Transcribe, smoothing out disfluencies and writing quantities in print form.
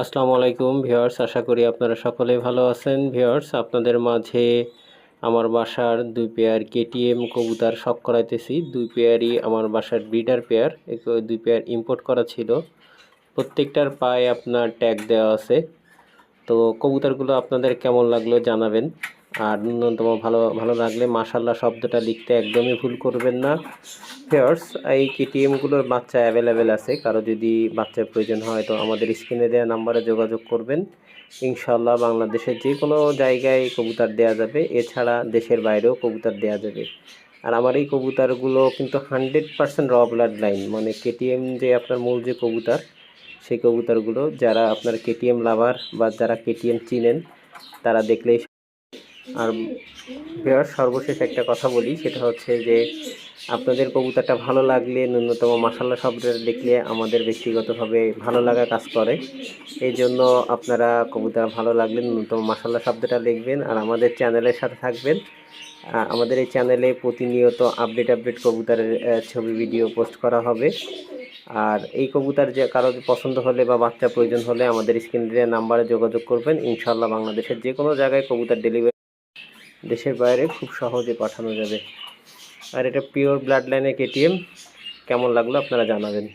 আসসালামু আলাইকুম ভিউয়ার্স, আশা করি আপনারা সকলেই ভালো আছেন। ভিউয়ার্স, আপনাদের মাঝে আমার বাসার 2 পেয়ার কেটিএম কবুতর শখ করাইতেছি। 2 পেয়ারই আমার বাসার ব্রিডার পেয়ার। 2 পেয়ার ইম্পোর্ট করা ছিল। প্রত্যেকটার পায়ে আপনার ট্যাগ দেওয়া আছে। তো কবুতরগুলো আপনাদের কেমন লাগলো জানাবেন। আর ন্যূনতম ভালো লাগলে মাশাআল্লাহ শব্দটা লিখতে একদমই ভুল করবেন না। ভিউয়ার্স, এই কেটিএমগুলোর বাচ্চা অ্যাভেলেবেল আছে। কারো যদি বাচ্চার প্রয়োজন হয় তো আমাদের স্ক্রিনে দেওয়া নাম্বারে যোগাযোগ করবেন। ইনশাআল্লাহ বাংলাদেশের যে কোনো জায়গায় কবুতর দেওয়া যাবে, এছাড়া দেশের বাইরেও কবুতর দেওয়া যাবে। আর আমার এই কবুতরগুলো কিন্তু 100% র ব্লাড লাইন, মানে কেটিএম যে আপনার মূল যে কবুতর, সেই কবুতরগুলো যারা আপনার কেটিএম লাভার বা যারা কেটিএম চিনেন তারা দেখলেই। আর ভিউয়ার্স, সর্বশেষ একটা কথা বলি, সেটা হচ্ছে যে আপনাদের কবুতরটা ভালো লাগলে ন্যূনতম মাশাআল্লাহ শব্দটা দেখলে আমাদের ব্যক্তিগতভাবে ভালো লাগা কাজ করে। এই জন্য আপনারা কবুতর ভালো লাগলে ন্যূনতম মাশাআল্লাহ শব্দটা লিখবেন আর আমাদের চ্যানেলের সাথে থাকবেন। আমাদের এই চ্যানেলে প্রতিনিয়ত আপডেট কবুতরের ছবি ভিডিও পোস্ট করা হবে। আর এই কবুতর যে কারো পছন্দ হলে বা বাচ্চা প্রয়োজন হলে আমাদের স্ক্রিনে নাম্বারে যোগাযোগ করবেন। ইনশাআল্লাহ বাংলাদেশের যে কোনো জায়গায় কবুতর ডেলিভারি দেশের বাইরে খুব সহজে পাঠানো যাবে। আর এটা পিওর ব্লাড লাইনের কেটিএম। কেমন লাগলো আপনারা জানাবেন।